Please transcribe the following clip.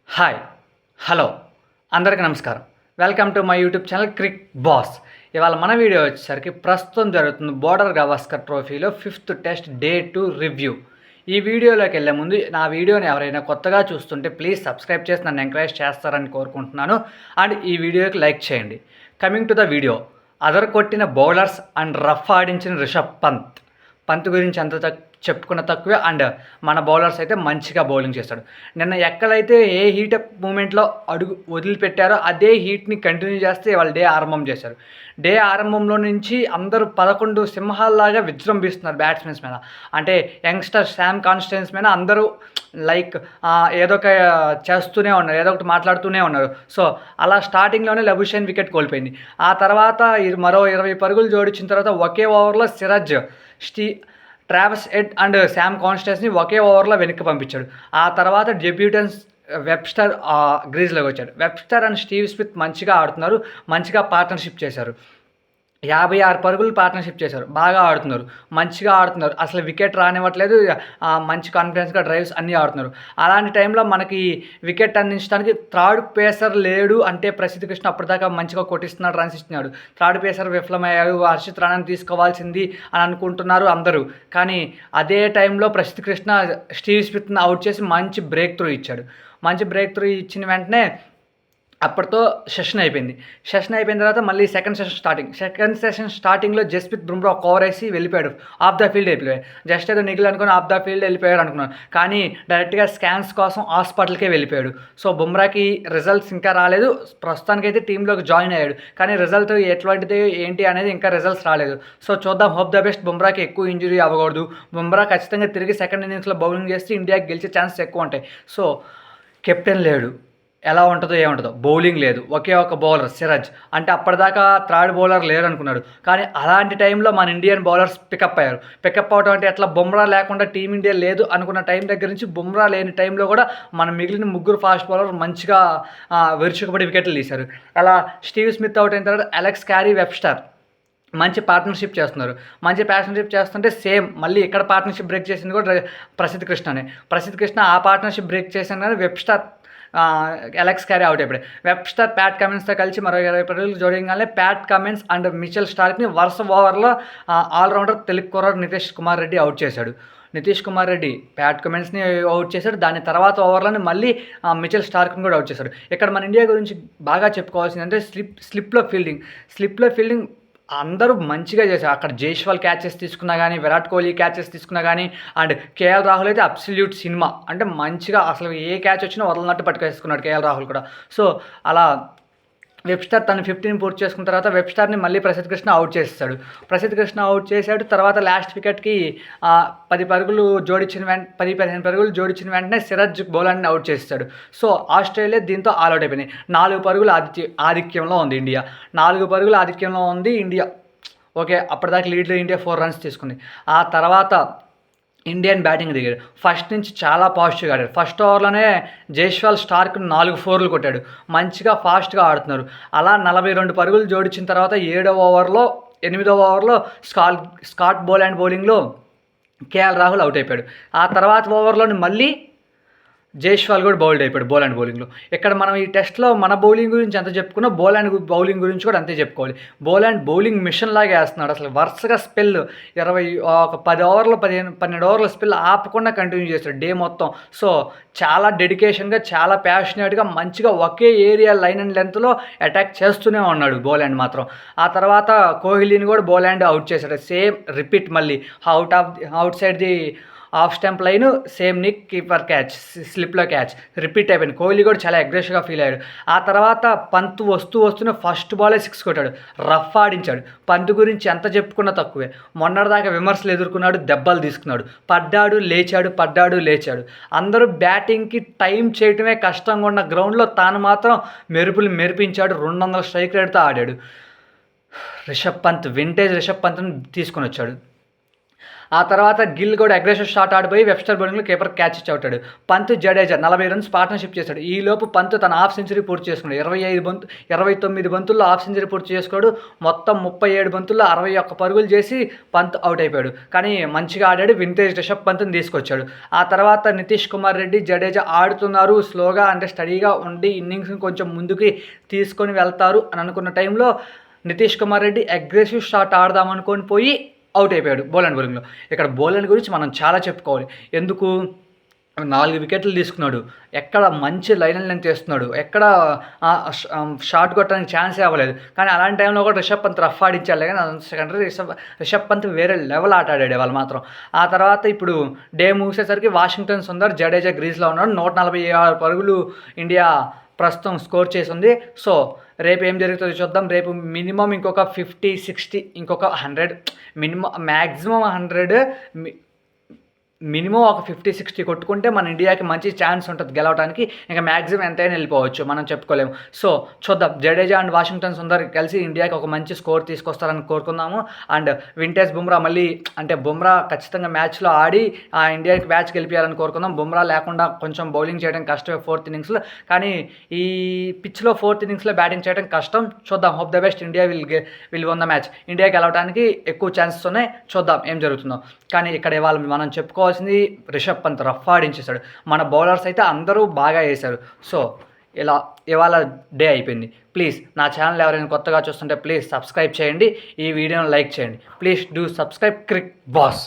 Hi hello అందరికీ నమస్కారం. Welcome to my YouTube channel Crick boss. ఇవాళ మన వీడియో వచ్చేసరికి ప్రస్తుతం జరుగుతుంది బోర్డర్ గవాస్కర్ ట్రోఫీలో 5th టెస్ట్ డే 2 రివ్యూ. ఈ వీడియోలోకి వెళ్ళే ముందు నా వీడియోని ఎవరైనా కొత్తగా చూస్తుంటే ప్లీజ్ సబ్స్క్రైబ్ చేసి నన్ను ఎంకరేజ్ చేస్తారని కోరుకుంటున్నాను. అండ్ ఈ వీడియోకి లైక్ చేయండి. కమింగ్ టు ద వీడియో, అదర్ కొట్టిన బౌలర్స్ అండ్ రఫ్ ఆడించిన రిషబ్ పంత్ గురించి అంత చెప్పుకున్న తక్కువే. అండ్ మన బౌలర్స్ అయితే మంచిగా బౌలింగ్ చేస్తాడు. నిన్న ఎక్కడైతే ఏ హీటప్ మూమెంట్లో అడుగు వదిలిపెట్టారో అదే హీట్ని కంటిన్యూ చేస్తే వాళ్ళు డే ఆరంభం చేశారు. డే ఆరంభంలో నుంచి అందరూ 11 సింహాల్లాగా విజృంభిస్తున్నారు బ్యాట్స్మెన్స్ మీద. అంటే యంగ్స్టర్ శామ్ కాన్స్టెన్స్ మీద అందరూ ఏదో ఒక చేస్తూనే ఉన్నారు, ఏదో ఒకటి మాట్లాడుతూనే ఉన్నారు. సో అలా స్టార్టింగ్లోనే లబుషేన్ వికెట్ కోల్పోయింది. ఆ తర్వాత మరో 20 పరుగులు జోడించిన తర్వాత ఒకే ఓవర్లో Siraj, Travis Head and Sam కాన్స్టెన్స్ని ఒకే ఓవర్లో వెనక్కి పంపించాడు. ఆ తర్వాత డెబ్యూటెన్స్ వెబ్స్టర్ గ్రీజ్లోకి వచ్చాడు. వెబ్స్టర్ అండ్ స్టీవ్ స్మిత్ మంచిగా ఆడుతున్నారు, మంచిగా పార్ట్నర్షిప్ చేశారు. 56 పరుగులు పార్ట్నర్షిప్ చేశారు. బాగా ఆడుతున్నారు, మంచిగా ఆడుతున్నారు. అసలు వికెట్ రానివ్వట్లేదు. మంచి కాన్ఫిడెన్స్గా డ్రైవ్స్ అన్నీ ఆడుతున్నారు. అలాంటి టైంలో మనకి వికెట్ అందించడానికి థర్డ్ పేసర్ లేడు అంటే ప్రసిద్ధ్ కృష్ణ అప్పటిదాకా మంచిగా కొట్టిస్తున్నాడు, రన్స్ ఇస్తున్నాడు. థర్డ్ పేసర్ విఫలమయ్యారు, హర్షిత్ రాణాని తీసుకోవాల్సింది అని అనుకుంటున్నారు అందరూ. కానీ అదే టైంలో ప్రసిద్ధ్ కృష్ణ స్టీవ్ స్మిత్ని అవుట్ చేసి మంచి బ్రేక్ త్రూ ఇచ్చాడు. మంచి బ్రేక్ త్రూ ఇచ్చిన వెంటనే అప్పటితో సెషన్ అయిపోయింది. సెషన్ అయిపోయిన తర్వాత మళ్ళీ సెకండ్ సెషన్ స్టార్టింగ్లో జస్ప్రీత్ బుమ్రా ఒక ఓవర్ వేసి వెళ్ళిపోయాడు. ఆఫ్ ద ఫీల్డ్ వెళ్ళిపోయాడు. జస్ట్ ఏదో నిగిల్ అనుకుని ఆఫ్ ద ఫీల్డ్ వెళ్ళిపోయాడు అనుకున్నాను. కానీ డైరెక్ట్గా స్కాన్స్ కోసం హాస్పిటల్కే వెళ్ళిపోయాడు. సో బుమ్రాకి రిజల్ట్స్ ఇంకా రాలేదు. ప్రస్తుతానికైతే టీంలోకి జాయిన్ అయ్యాడు. కానీ రిజల్ట్ ఎట్లాంటిది ఏంటి అనేది ఇంకా రిజల్ట్స్ రాలేదు. సో చూద్దాం, హోప్ ద బెస్ట్. బుమ్రాకి ఎక్కువ ఇంజురీ అవ్వకూడదు. బుమ్రా ఖచ్చితంగా తిరిగి సెకండ్ ఇన్నింగ్స్లో బౌలింగ్ చేస్తే ఇండియాకి గెలిచే ఛాన్సెస్ ఎక్కువ ఉంటాయి. సో కెప్టెన్ లేడు, ఎలా ఉంటుందో ఏముంటుందో. బౌలింగ్ లేదు, ఒకే ఒక బౌలర్ సిరాజ్. అంటే అప్పటిదాకా థర్డ్ బౌలర్ లేరు అనుకున్నాడు. కానీ అలాంటి టైంలో మన ఇండియన్ బౌలర్స్ పికప్ అయ్యారు. పికప్ అవడం అంటే ఎట్లా, బుమ్రా లేకుండా టీమిండియా లేదు అనుకున్న టైం దగ్గర నుంచి బుమ్రా లేని టైంలో కూడా మన మిగిలిన ముగ్గురు ఫాస్ట్ బౌలర్ మంచిగా విరుచుకుపడి వికెట్లు తీశారు. అలా స్టీవ్ స్మిత్ అవుట్ అయిన తర్వాత అలెక్స్ క్యారీ, వెబ్స్టర్ మంచి పార్ట్నర్షిప్ చేస్తుంటే సేమ్ మళ్ళీ ఇక్కడ పార్ట్నర్షిప్ బ్రేక్ చేసింది కూడా ప్రసిద్ధ్ కృష్ణనే. ప్రసిద్ధ్ కృష్ణ ఆ పార్ట్నర్షిప్ బ్రేక్ చేశాను కానీ వెబ్స్టర్ అలెక్స్ క్యారీ అవుట్ అయిపోయాడు. వెబ్స్టర్ ప్యాట్ కమిన్స్తో కలిసి మరో 20 పరుగులు జోడించగానే ప్యాట్ కమిన్స్ అండ్ మిచెల్ స్టార్క్ని వరుస ఓవర్లో ఆల్రౌండర్ తెలుగు కుర్రాడు నితీష్ కుమార్ రెడ్డి అవుట్ చేశాడు. నితీష్ కుమార్ రెడ్డి ప్యాట్ కమిన్స్ని అవుట్ చేశాడు. దాని తర్వాత ఓవర్లోనే మళ్ళీ మిచెల్ స్టార్క్ని కూడా అవుట్ చేశాడు. ఇక్కడ మన ఇండియా గురించి బాగా చెప్పుకోవాల్సింది అంటే స్లిప్లో ఫీల్డింగ్ అందరూ మంచిగా చేశారు. అక్కడ జైస్వాల్ క్యాచెస్ తీసుకున్నా కానీ, విరాట్ కోహ్లీ క్యాచెస్ తీసుకున్నా కానీ, అండ్ కేఎల్ రాహుల్ అయితే అబ్సల్యూట్ సినిమా. అంటే మంచిగా అసలు ఏ క్యాచ్ వచ్చినా వదలనట్టు పట్టుకేసుకున్నాడు కేఎల్ రాహుల్ కూడా. సో అలా వెబ్స్టర్ తను 15 పూర్తి చేసుకున్న తర్వాత వెబ్స్టర్ని మళ్ళీ ప్రసిద్ధ్ కృష్ణ అవుట్ చేస్తాడు. తర్వాత లాస్ట్ వికెట్కి 10 పరుగులు జోడించిన 10-15 పరుగులు జోడించిన వెంటనే సిరాజ్ బౌలర్ని అవుట్ చేస్తాడు. సో ఆస్ట్రేలియా దీంతో ఆల్అౌట్ అయిపోయినాయి. 4 పరుగులు ఆధిక్యంలో ఉంది ఇండియా. 4 పరుగులు ఆధిక్యంలో ఉంది ఇండియా. ఓకే, అప్పటిదాకా లీడ్లో ఇండియా 4 రన్స్ తీసుకుంది. ఆ తర్వాత ఇండియన్ బ్యాటింగ్ దిగాడు. ఫస్ట్ నుంచి చాలా పాజిటివ్గా ఆడాడు. ఫస్ట్ ఓవర్లోనే జైస్వాల్ స్టార్క్ 4 4లు కొట్టాడు. మంచిగా ఫాస్ట్గా ఆడుతున్నారు. అలా 42 పరుగులు జోడించిన తర్వాత 8వ ఓవర్లో స్కాట్ బౌలింగ్లో కేఎల్ రాహుల్ అవుట్ అయిపోయాడు. ఆ తర్వాత ఓవర్లోని మళ్ళీ జైస్వాల్ కూడా బౌలింగ్లో. ఇక్కడ మనం ఈ టెస్ట్లో మన బౌలింగ్ గురించి ఎంత చెప్పుకున్నా బౌలింగ్ గురించి కూడా అంతే చెప్పుకోవాలి. బౌలింగ్ మిషన్ లాగా వేస్తున్నాడు. అసలు వరుసగా స్పెల్ 10 ఓవర్లు 12 ఓవర్ల స్పెల్ ఆపకుండా కంటిన్యూ చేస్తాడు డే మొత్తం. సో చాలా డెడికేషన్గా, చాలా ప్యాషనేట్గా మంచిగా ఒకే ఏరియా లైన్ అండ్ లెంత్లో అటాక్ చేస్తూనే ఉన్నాడు బౌలాండ్ మాత్రం. ఆ తర్వాత కోహ్లీని కూడా బౌలాండ్ అవుట్ చేశాడు. సేమ్ రిపీట్ మళ్ళీ outside the off stump line, same nick keeper catch, స్లిప్లో క్యాచ్ రిపీట్ అయిపోయింది. కోహ్లీ కూడా చాలా అగ్రెసివ్గా ఫీల్ అయ్యాడు. ఆ తర్వాత పంత్ వస్తున్న ఫస్ట్ బాలే 6 కొట్టాడు. రఫ్ ఆడించాడు. పంత్ గురించి ఎంత చెప్పుకున్నా తక్కువే. మొన్నటిదాకా విమర్శలు ఎదుర్కొన్నాడు, దెబ్బలు తీసుకున్నాడు, పడ్డాడు లేచాడు. అందరూ బ్యాటింగ్కి టైం చేయటమే కష్టంగా ఉన్న గ్రౌండ్లో తాను మాత్రం మెరిపించాడు. 200 స్ట్రైక్ రేట్తో ఆడాడు. వింటేజ్ రిషబ్ పంత్ని తీసుకొని వచ్చాడు. ఆ తర్వాత గిల్ కూడా అగ్రెసివ్ షాట్ ఆడిపోయి వెబ్స్టర్ బౌలింగ్లో కీపర్ క్యాచ్ ఇచ్చి అవుతాడు. పంత్ జడేజా 40 రన్స్ పార్ట్నర్షిప్ చేశాడు. ఈలోపు పంత్ తన హాఫ్ సెంచరీ పూర్తి చేసుకున్నాడు. 29 బంతుల్లో హాఫ్ సెంచరీ పూర్తి చేసుకోడు. మొత్తం 37 బంతుల్లో 61 పరుగులు చేసి పంత్ అవుట్ అయిపోయాడు. కానీ మంచిగా ఆడాడు. వింటేజ్ రిషబ్ పంత్ని తీసుకొచ్చాడు. ఆ తర్వాత నితీష్ కుమార్ రెడ్డి జడేజా ఆడుతున్నారు, స్లోగా అంటే స్టడీగా ఉండి ఇన్నింగ్స్ని కొంచెం ముందుకి తీసుకొని వెళ్తారు అని అనుకున్న టైంలో నితీష్ కుమార్ రెడ్డి అగ్రెసివ్ షాట్ ఆడదామనుకొని పోయి అవుట్ అయిపోయాడు బౌలెండ్ బౌలింగ్లో. ఇక్కడ బౌలెండ్ గురించి మనం చాలా చెప్పుకోవాలి. ఎందుకు 4 వికెట్లు తీసుకున్నాడు, ఎక్కడ మంచి లైన్ లెంత్ వేస్తున్నాడు, ఎక్కడ షాట్ కొట్టడానికి ఛాన్సే అవ్వలేదు. కానీ అలాంటి టైంలో కూడా రిషబ్ పంత్ రఫ్ ఆడించాలి. కానీ అదంతా సెకండరీ. రిషబ్ పంత్ వేరే లెవెల్ ఆట ఆడాడు వాళ్ళు మాత్రం. ఆ తర్వాత ఇప్పుడు డే ముగిసేసరికి వాషింగ్టన్ సుందర్ జడేజా గ్రీజ్లో ఉన్నాడు. 146 పరుగులు ఇండియా ప్రస్తుతం స్కోర్ చేసింది. సో రేపు ఏం జరుగుతుందో చూద్దాం. రేపు మినిమం ఇంకొక 50-60 ఇంకొక 100 మ్యాక్సిమం 100 మినిమం ఒక 50-60 కొట్టుకుంటే మన ఇండియాకి మంచి ఛాన్స్ ఉంటుంది గెలవడానికి. ఇంకా మ్యాక్సిమం ఎంతైనా వెళ్ళిపోవచ్చు, మనం చెప్పుకోలేము. సో చూద్దాం. జడేజా అండ్ వాషింగ్టన్ సుందర్ కలిసి ఇండియాకి ఒక మంచి స్కోర్ తీసుకొస్తారని కోరుకుందాము. అండ్ వింటేజ్ బుమ్రా మళ్ళీ అంటే బుమ్రా ఖచ్చితంగా మ్యాచ్లో ఆడి ఆ ఇండియాకి మ్యాచ్ గెలిపించాలని కోరుకుందాం. బుమ్రా లేకుండా కొంచెం బౌలింగ్ చేయడం కష్టమే 4th ఇన్నింగ్స్లో. కానీ ఈ పిచ్లో 4th ఇన్నింగ్స్లో బ్యాటింగ్ చేయడం కష్టం. చూద్దాం. Hope the best. India will one the match. India గెలవడానికి ఎక్కువ ఛాన్సెస్ ఉన్నాయి. చూద్దాం ఏం జరుగుతుందో. కానీ ఇక్కడ ఇవాళ మనం చెప్పుకోవాల్సింది రిషబ్ పంత్ రఫ్ ఆడించేశాడు. మన బౌలర్స్ అయితే అందరూ బాగా వేశారు. సో ఇలా ఇవాళ డే అయిపోయింది. ప్లీజ్ నా ఛానల్ ఎవరైనా కొత్తగా చూస్తుంటే ప్లీజ్ సబ్స్క్రైబ్ చేయండి. ఈ వీడియోని లైక్ చేయండి. Please do subscribe Crick boss.